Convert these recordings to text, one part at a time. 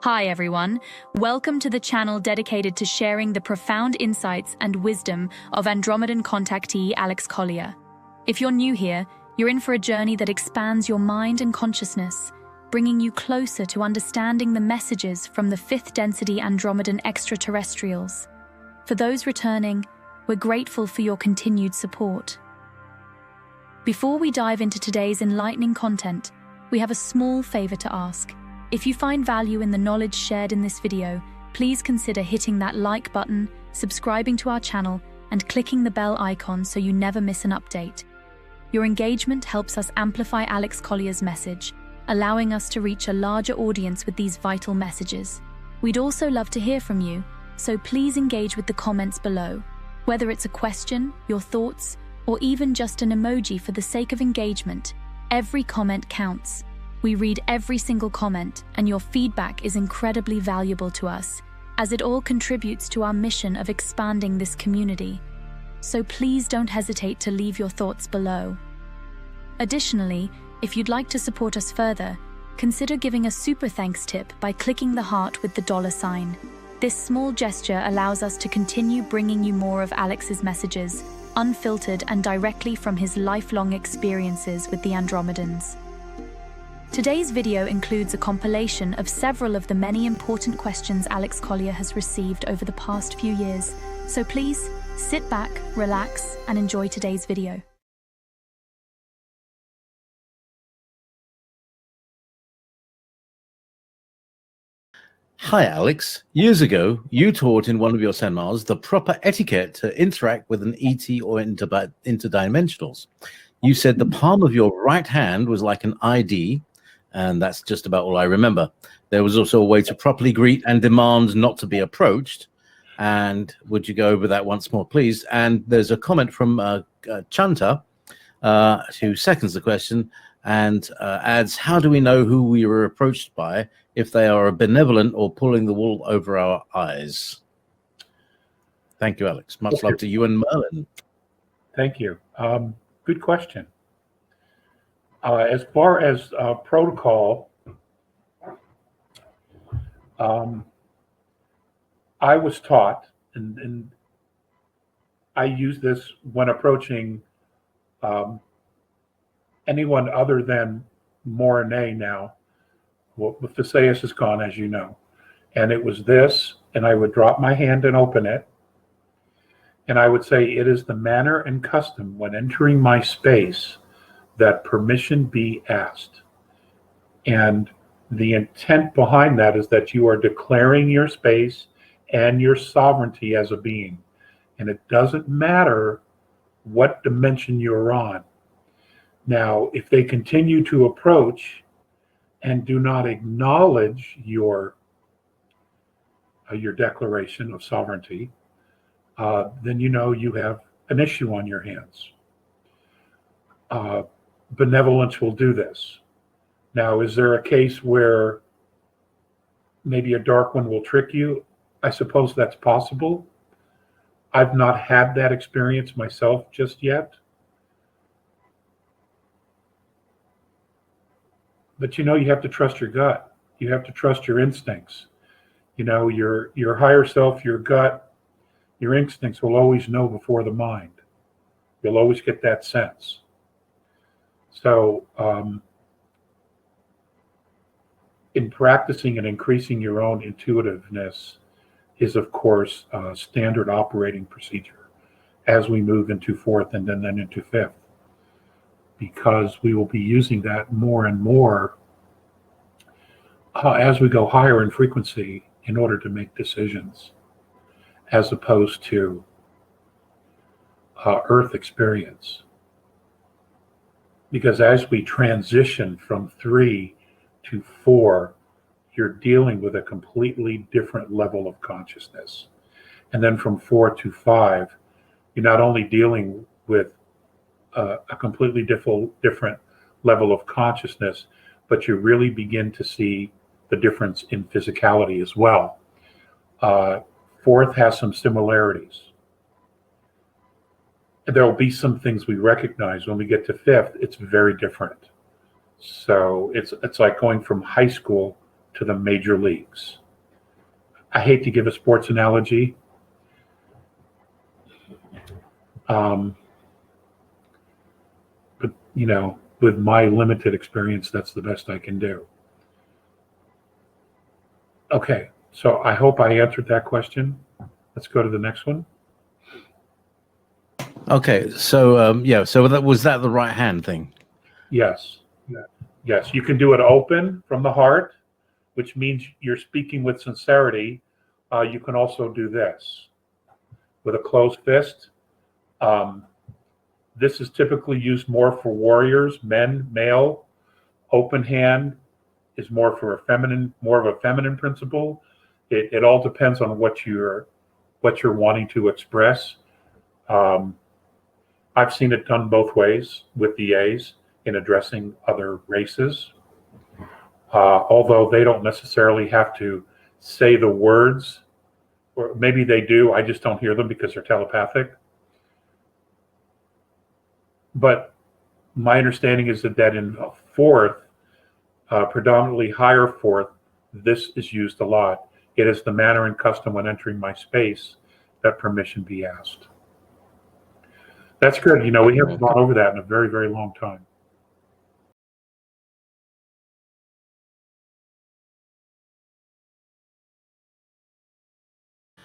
Hi everyone, welcome to the channel dedicated to sharing the profound insights and wisdom of Andromedan contactee Alex Collier. If you're new here, you're in for a journey that expands your mind and consciousness, bringing you closer to understanding the messages from the fifth density Andromedan extraterrestrials. For those returning, we're grateful for your continued support. Before we dive into today's enlightening content, we have a small favor to ask. If you find value in the knowledge shared in this video, please consider hitting that like button, subscribing to our channel, and clicking the bell icon so you never miss an update. Your engagement helps us amplify Alex Collier's message, allowing us to reach a larger audience with these vital messages. We'd also love to hear from you, so please engage with the comments below. Whether it's a question, your thoughts, or even just an emoji for the sake of engagement, every comment counts. We read every single comment, and your feedback is incredibly valuable to us, as it all contributes to our mission of expanding this community. So please don't hesitate to leave your thoughts below. Additionally, if you'd like to support us further, consider giving a super thanks tip by clicking the heart with the $sign. This small gesture allows us to continue bringing you more of Alex's messages, unfiltered and directly from his lifelong experiences with the Andromedans. Today's video includes a compilation of several of the many important questions Alex Collier has received over the past few years, so please sit back, relax, and enjoy today's video. Hi Alex, years ago you taught in one of your seminars the proper etiquette to interact with an ET or interdimensionals. You said the palm of your right hand was like an ID, and that's just about all I remember. There was also a way to properly greet and demand not to be approached. And would you go over that once more, please? And there's a comment from Chanta, who seconds the question and adds, how do we know who we were approached by, if they are benevolent or pulling the wool over our eyes? Thank you, Alex. Much love to you and Merlin. Thank you. Good question. As far as protocol, I was taught, and I use this when approaching anyone other than Morenay now. Well, Theseus is gone, as you know. And it was this, and I would drop my hand and open it. And I would say, it is the manner and custom when entering my space that permission be asked. And the intent behind that is that you are declaring your space and your sovereignty as a being. And it doesn't matter what dimension you're on. Now, if they continue to approach and do not acknowledge your declaration of sovereignty, then you know you have an issue on your hands. Benevolence will do this. Now, is there a case where maybe a dark one will trick you? I suppose that's possible. I've not had that experience myself just yet. But you know, you have to trust your gut. You have to trust your instincts. You know, your higher self, your gut, your instincts will always know before the mind. You'll always get that sense. So in practicing and increasing your own intuitiveness is, of course, a standard operating procedure as we move into fourth and then into fifth, because we will be using that more and more as we go higher in frequency in order to make decisions, as opposed to Earth experience. Because as we transition from 3 to 4, you're dealing with a completely different level of consciousness. And then from 4 to 5, you're not only dealing with a completely different level of consciousness, but you really begin to see the difference in physicality as well. Fourth has some similarities. There will be some things we recognize. When we get to fifth, it's very different. So it's like going from high school to the major leagues. I hate to give a sports analogy. But, you know, with my limited experience, that's the best I can do. Okay, so I hope I answered that question. Let's go to the next one. Okay, so yeah, so was that the right hand thing? Yes. Yes, you can do it open from the heart, which means you're speaking with sincerity. You can also do this with a closed fist. This is typically used more for warriors, men, male. Open hand is more for more of a feminine principle. It all depends on what you're wanting to express. I've seen it done both ways with DAs in addressing other races. Although they don't necessarily have to say the words, or maybe they do, I just don't hear them because they're telepathic. But my understanding is that in fourth, predominantly higher fourth, this is used a lot. It is the manner and custom when entering my space that permission be asked. That's good. You know, we haven't gone over that in a very, very long time.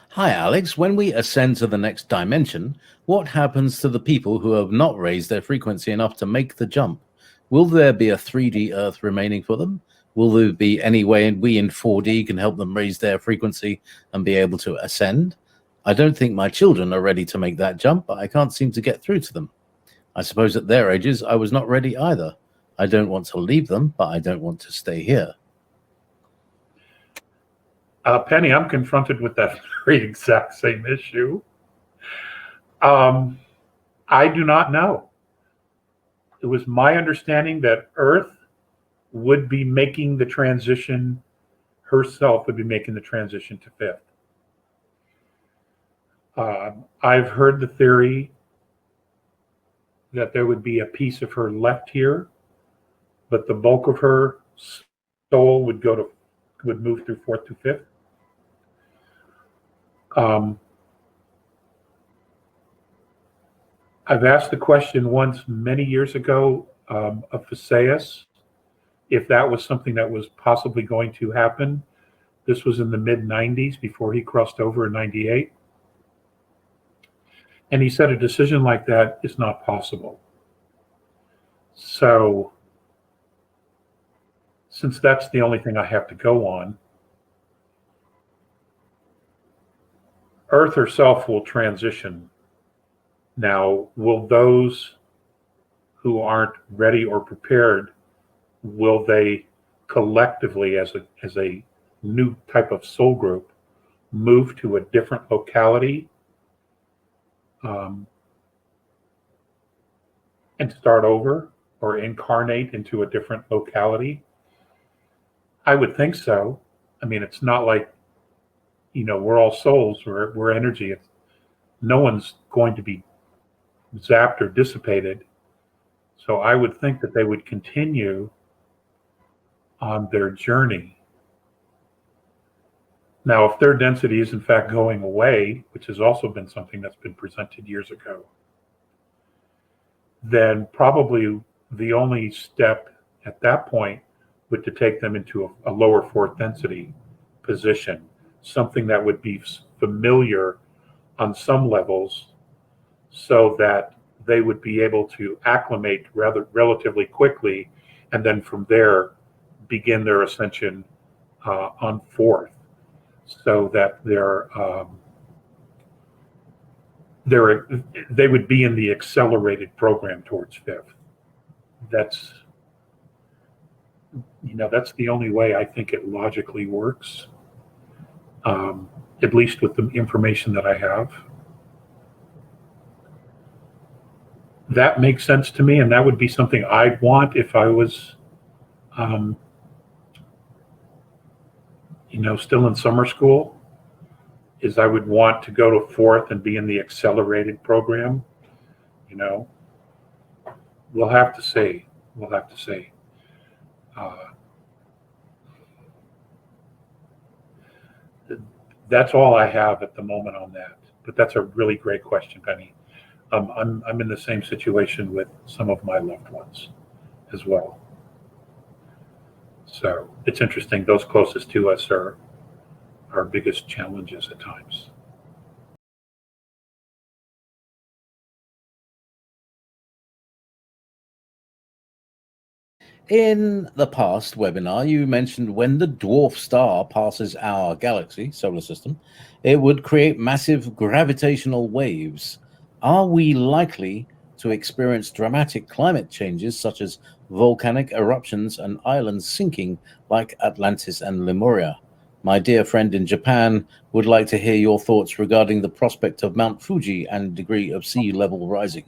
Hi, Alex. When we ascend to the next dimension, what happens to the people who have not raised their frequency enough to make the jump? Will there be a 3D Earth remaining for them? Will there be any way we in 4D can help them raise their frequency and be able to ascend? I don't think my children are ready to make that jump, but I can't seem to get through to them. I suppose at their ages, I was not ready either. I don't want to leave them, but I don't want to stay here. Penny, I'm confronted with that very exact same issue. I do not know. It was my understanding that Earth would be making the transition, herself would be making the transition to fifth. I've heard the theory that there would be a piece of her left here, but the bulk of her soul would move through fourth to fifth. I've asked the question once many years ago of Phaseus, if that was something that was possibly going to happen. This was in the mid-90s before he crossed over in 98. And he said a decision like that is not possible. So, since that's the only thing I have to go on, Earth herself will transition. Now, will those who aren't ready or prepared, will they collectively, as a new type of soul group, move to a different locality and start over, or incarnate into a different locality? I would think so. I mean, it's not like, you know, we're all souls, we're energy. No one's going to be zapped or dissipated. So I would think that they would continue on their journey. Now, if their density is in fact going away, which has also been something that's been presented years ago, then probably the only step at that point would to take them into a lower fourth density position, something that would be familiar on some levels, so that they would be able to acclimate relatively quickly, and then from there begin their ascension on fourth, so that they would be in the accelerated program towards fifth. That's the only way I think it logically works, at least with the information that I have. That makes sense to me, and that would be something I'd want if I was, still in summer school, is I would want to go to fourth and be in the accelerated program. We'll have to see. That's all I have at the moment on that. But that's a really great question, Penny. I'm in the same situation with some of my loved ones as well. So it's interesting. Those closest to us are our biggest challenges at times. In the past webinar, you mentioned when the dwarf star passes our galaxy, solar system, it would create massive gravitational waves. Are we likely to experience dramatic climate changes such as volcanic eruptions and islands sinking like Atlantis and Lemuria? My dear friend in Japan would like to hear your thoughts regarding the prospect of Mount Fuji and degree of sea level rising.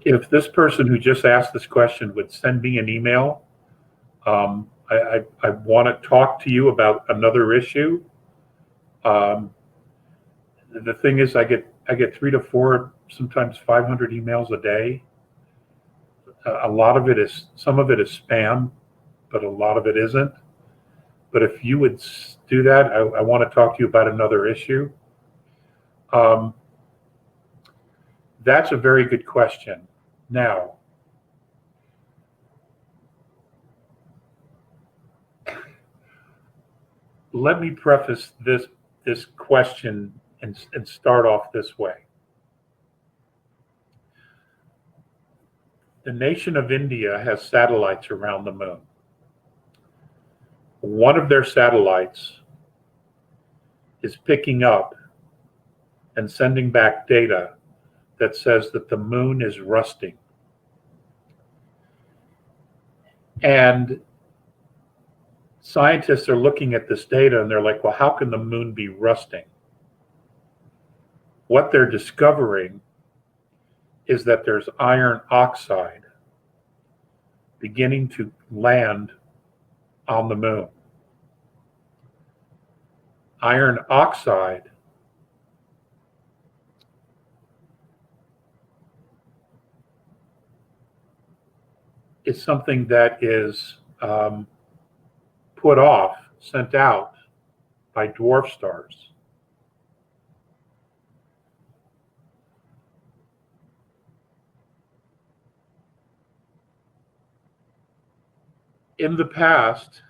If this person who just asked this question would send me an email, I want to talk to you about another issue. The thing is, I get 3 to 4, sometimes 500 emails a day. Some of it is spam, but a lot of it isn't. But if you would do that, I want to talk to you about another issue. That's a very good question. Now, let me preface this question and start off this way. The nation of India has satellites around the moon. One of their satellites is picking up and sending back data that says that the moon is rusting. And scientists are looking at this data and they're like, well, how can the moon be rusting? What they're discovering is that there's iron oxide beginning to land on the moon. Iron oxide is something that is sent out by dwarf stars. In the past,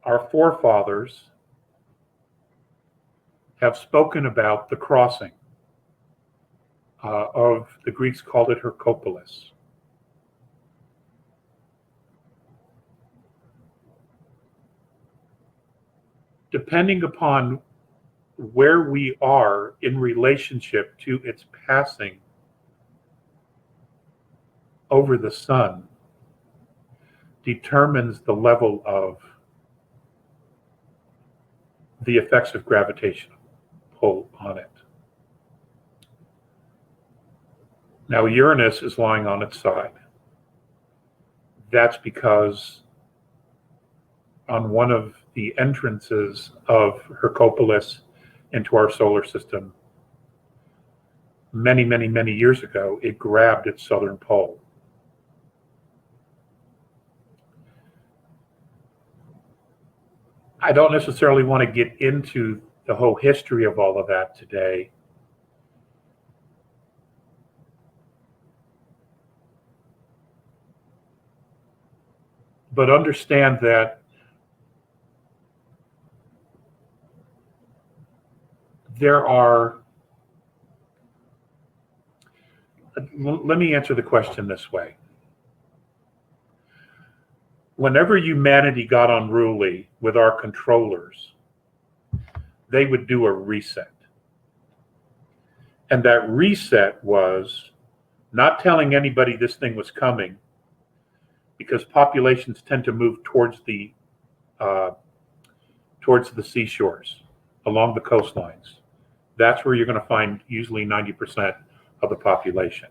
our forefathers have spoken about the crossing of, the Greeks called it Hercopolis. Depending upon where we are in relationship to its passing over the sun determines the level of the effects of gravitational pull on it. Now, Uranus is lying on its side. That's because on one of the entrances of Hercopolis into our solar system, many, many, many years ago, it grabbed its southern pole. I don't necessarily want to get into the whole history of all of that today. But understand that let me answer the question this way. Whenever humanity got unruly with our controllers, they would do a reset. And that reset was not telling anybody this thing was coming, because populations tend to move towards the seashores, along the coastlines. That's where you're going to find usually 90% of the population,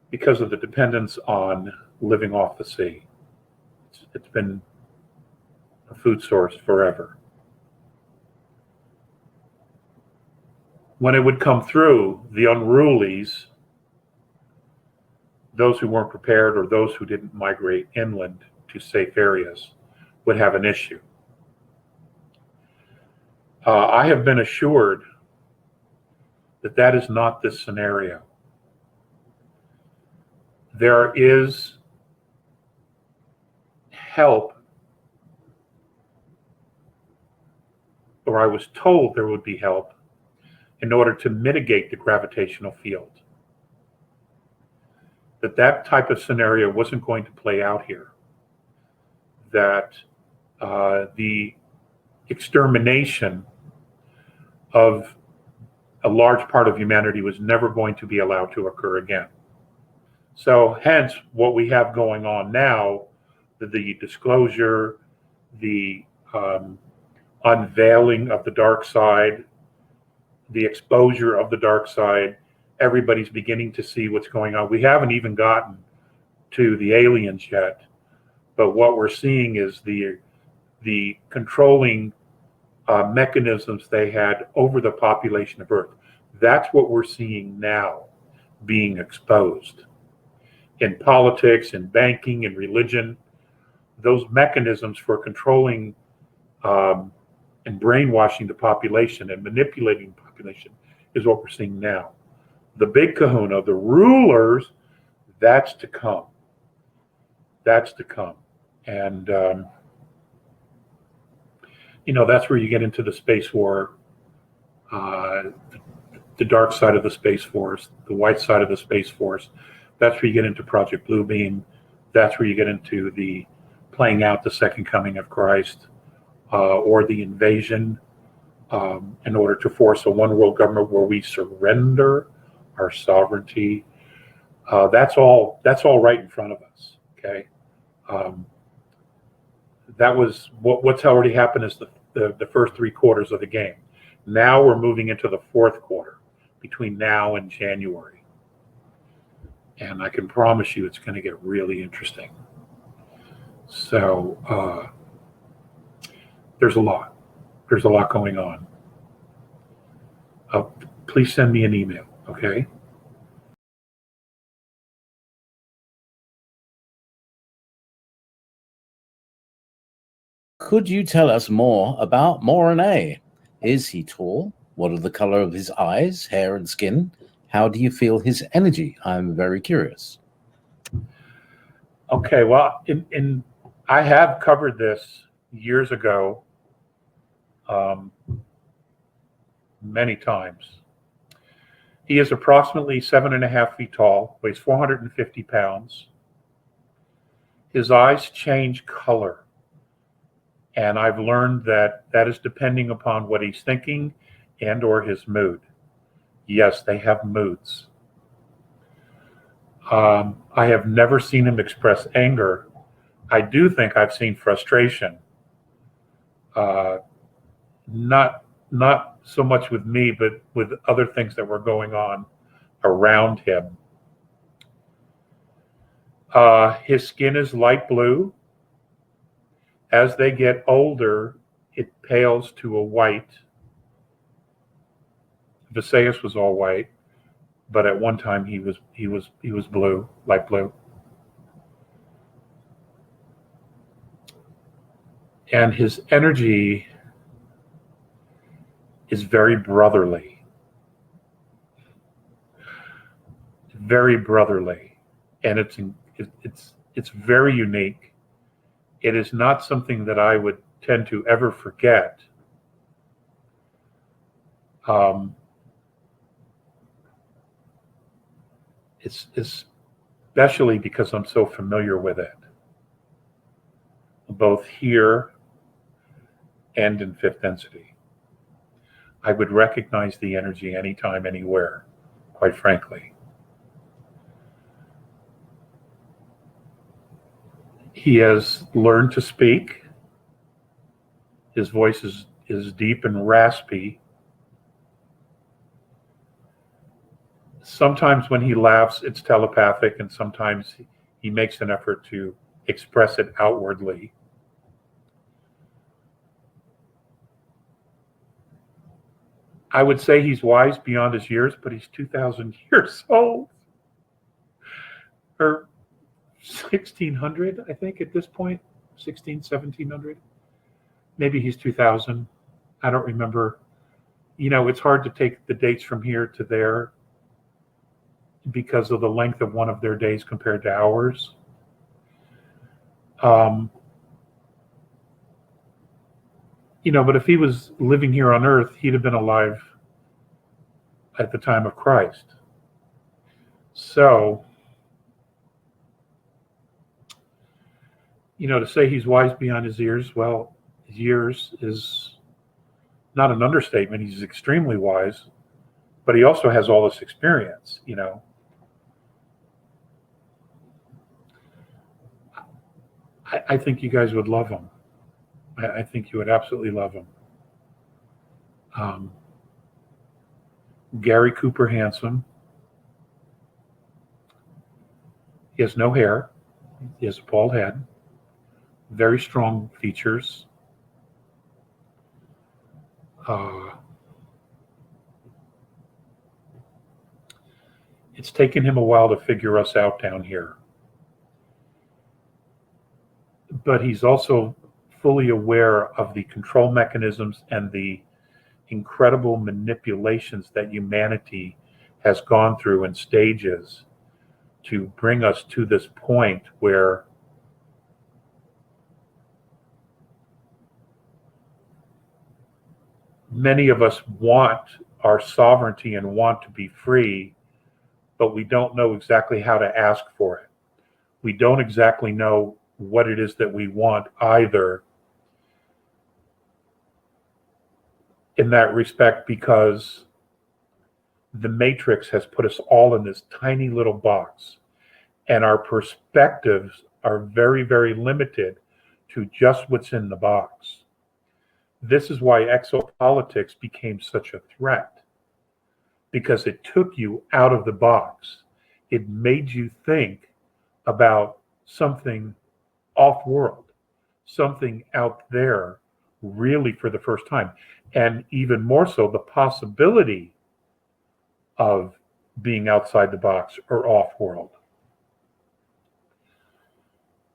because of the dependence on living off the sea. It's been a food source forever. When it would come through, the unrulies those who weren't prepared or those who didn't migrate inland to safe areas would have an issue. I have been assured that that is not this scenario. There is help, or I was told there would be help, in order to mitigate the gravitational field. That type of scenario wasn't going to play out here. That the extermination of a large part of humanity was never going to be allowed to occur again. So hence what we have going on now, the disclosure, the unveiling of the dark side, the exposure of the dark side, everybody's beginning to see what's going on. We haven't even gotten to the aliens yet, but what we're seeing is the controlling mechanisms they had over the population of Earth. That's what we're seeing now being exposed. In politics, in banking, in religion, those mechanisms for controlling and brainwashing the population and manipulating the population is what we're seeing now. The big kahuna, the rulers, that's to come. That's to come. And, that's where you get into the space war, the dark side of the Space Force, the white side of the Space Force. That's where you get into Project Bluebeam. That's where you get into the playing out the second coming of Christ, or the invasion, in order to force a one world government where we surrender our sovereignty. That's all right in front of us. Okay. That was what's already happened is the first 3 quarters of the game. Now we're moving into the 4th quarter between now and January. And I can promise you it's going to get really interesting. So there's a lot. There's a lot going on. Please send me an email, okay? Could you tell us more about Morenay? Is he tall? What are the color of his eyes, hair, and skin? How do you feel his energy? I'm very curious. Okay, well, I have covered this years ago, many times. He is approximately 7.5 feet tall, weighs 450 pounds. His eyes change color. And I've learned that is depending upon what he's thinking and or his mood. Yes, they have moods. I have never seen him express anger. I do think I've seen frustration. Not so much with me, but with other things that were going on around him. His skin is light blue. As they get older, it pales to a white. Visayas was all white, but at one time he was blue, light blue. And his energy is very brotherly. Very brotherly. And it's very unique. It is not something that I would tend to ever forget. It's especially because I'm so familiar with it, both here and in fifth density. I would recognize the energy anytime, anywhere, quite frankly. He has learned to speak. His voice is deep and raspy. Sometimes when he laughs, it's telepathic, and sometimes he makes an effort to express it outwardly. I would say he's wise beyond his years, but he's 2,000 years old. or 1600, I think, at this point, 1700. Maybe he's 2000. I don't remember. It's hard to take the dates from here to there because of the length of one of their days compared to ours. But if he was living here on Earth, he'd have been alive at the time of Christ. So, to say he's wise beyond his years, well, his years is not an understatement. He's extremely wise, but he also has all this experience, I think you guys would love him. I think you would absolutely love him. Gary Cooper handsome. He has no hair. He has a bald head. Very strong features. It's taken him a while to figure us out down here. But he's also fully aware of the control mechanisms and the incredible manipulations that humanity has gone through in stages to bring us to this point where many of us want our sovereignty and want to be free, but we don't know exactly how to ask for it. We don't exactly know what it is that we want either in that respect, because the Matrix has put us all in this tiny little box, and our perspectives are very, very limited to just what's in the box. This is why exopolitics became such a threat, because it took you out of the box. It made you think about something off-world, something out there really for the first time. And even more so, the possibility of being outside the box or off-world.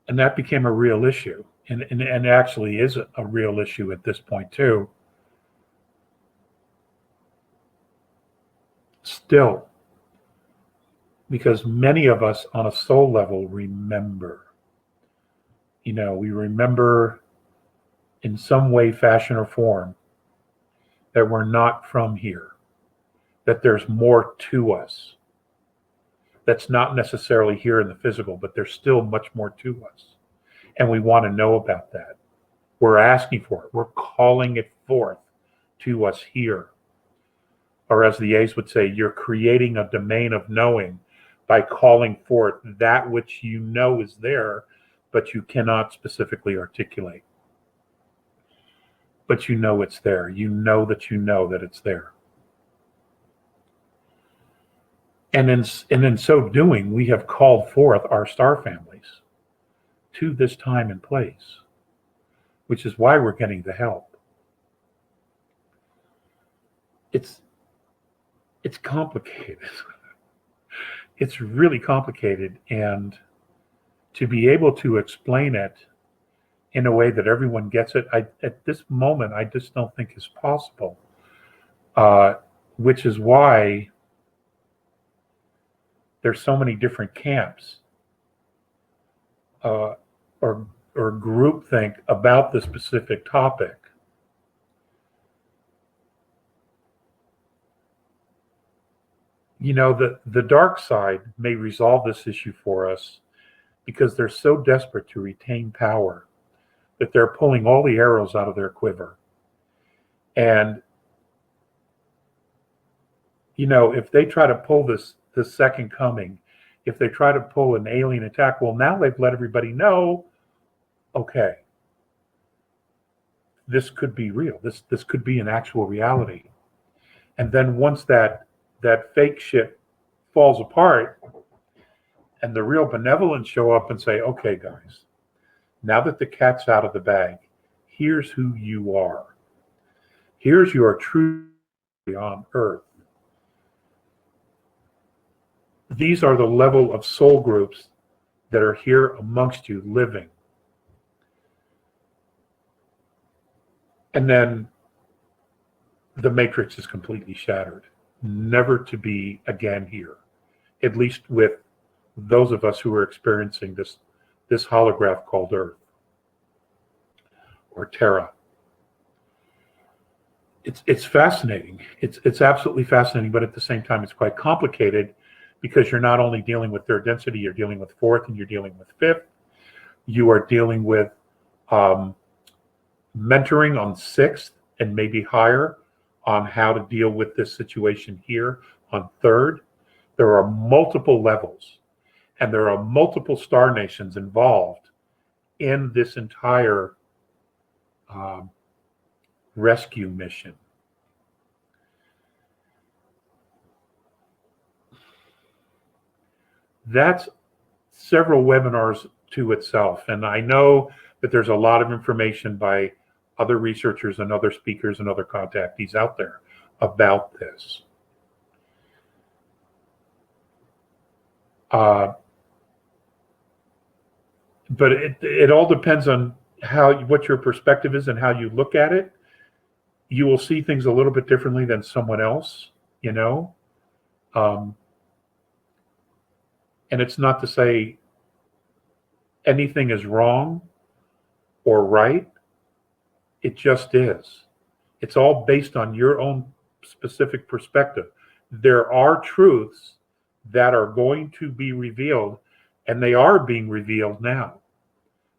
And that became a real issue, and actually is a real issue at this point too. Still, because many of us on a soul level remember. We remember in some way, fashion, or form that we're not from here, that there's more to us that's not necessarily here in the physical, but there's still much more to us. And we want to know about that. We're asking for it. We're calling it forth to us here. Or as the A's would say, you're creating a domain of knowing by calling forth that which you know is there, but you cannot specifically articulate. But you know it's there. You know that it's there. And in so doing, we have called forth our star families to this time and place, which is why we're getting the help. It's complicated. It's really complicated, and to be able to explain it in a way that everyone gets it, at this moment, I just don't think is possible. Which is why there's so many different camps or groupthink about the specific topic. The dark side may resolve this issue for us because they're so desperate to retain power that they're pulling all the arrows out of their quiver. And, if they try to pull the second coming, if they try to pull an alien attack, well, now they've let everybody know, okay, this could be real. This could be an actual reality. And then once that fake shit falls apart and the real benevolent show up and say, okay, guys, now that the cat's out of the bag, here's who you are. Here's your true on Earth. These are the level of soul groups that are here amongst you living. And then the matrix is completely shattered, never to be again here, at least with those of us who are experiencing this holograph called Earth or Terra. It's fascinating. It's absolutely fascinating, but at the same time, it's quite complicated because you're not only dealing with third density, you're dealing with fourth, and you're dealing with fifth. You are dealing with mentoring on sixth and maybe higher on how to deal with this situation here on third. There are multiple levels, and there are multiple star nations involved in this entire rescue mission. That's several webinars to itself, and I know that there's a lot of information by other researchers and other speakers and other contactees out there about this. But it all depends on what your perspective is and how you look at it. You will see things a little bit differently than someone else, you know. And it's not to say anything is wrong or right. It just is. It's all based on your own specific perspective. There are truths that are going to be revealed, and they are being revealed now.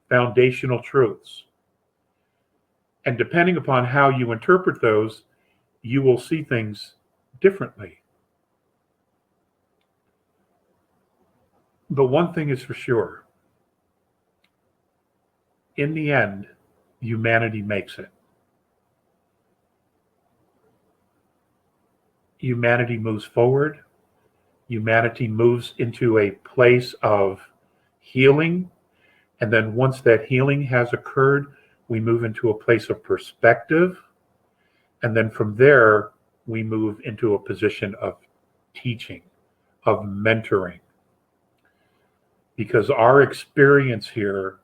Foundational truths. And depending upon how you interpret those, you will see things differently. But one thing is for sure. In the end, humanity makes it. Humanity moves forward. Humanity moves into a place of healing. And then once that healing has occurred, we move into a place of perspective. And then from there, we move into a position of teaching, of mentoring. Because our experience here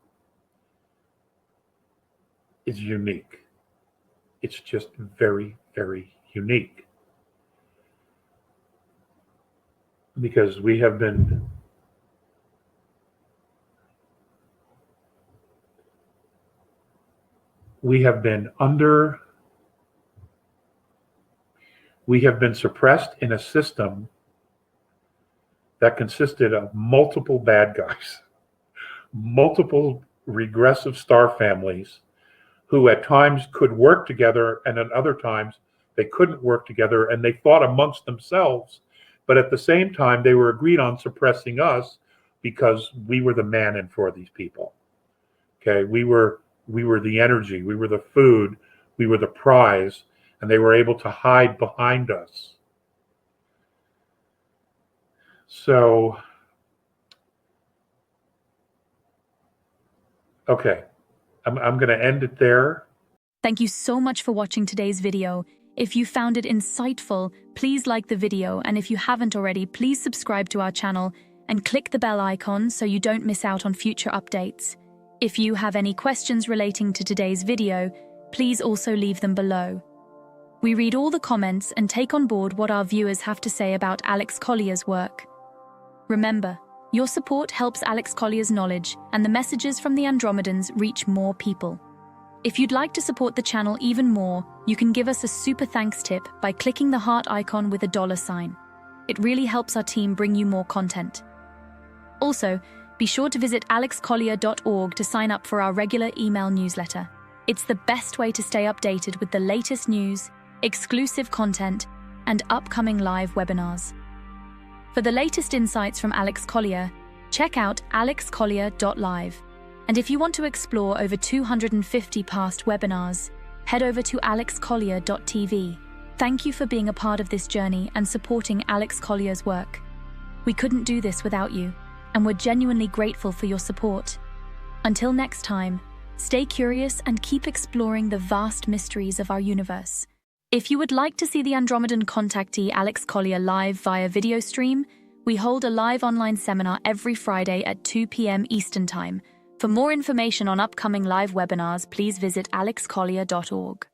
is unique. It's just very, very unique. Because we have been suppressed in a system that consisted of multiple bad guys, multiple regressive star families who at times could work together, and at other times they couldn't work together, and they fought amongst themselves. But at the same time, they were agreed on suppressing us because we were the man-in for these people. Okay, we were the energy, we were the food, we were the prize, and they were able to hide behind us. So, okay, I'm going to end it there. Thank you so much for watching today's video. If you found it insightful, please like the video, and if you haven't already, please subscribe to our channel and click the bell icon so you don't miss out on future updates. If you have any questions relating to today's video, please also leave them below. We read all the comments and take on board what our viewers have to say about Alex Collier's work. Remember, your support helps Alex Collier's knowledge and the messages from the Andromedans reach more people. If you'd like to support the channel even more, you can give us a super thanks tip by clicking the heart icon with a $sign. It really helps our team bring you more content. Also, be sure to visit alexcollier.org to sign up for our regular email newsletter. It's the best way to stay updated with the latest news, exclusive content, and upcoming live webinars. For the latest insights from Alex Collier, check out alexcollier.live. And if you want to explore over 250 past webinars, head over to alexcollier.tv. Thank you for being a part of this journey and supporting Alex Collier's work. We couldn't do this without you, and we're genuinely grateful for your support. Until next time, stay curious and keep exploring the vast mysteries of our universe. If you would like to see the Andromedan contactee Alex Collier live via video stream, We hold a live online seminar every Friday at 2 p.m. Eastern Time. For more information on upcoming live webinars, please visit alexcollier.org.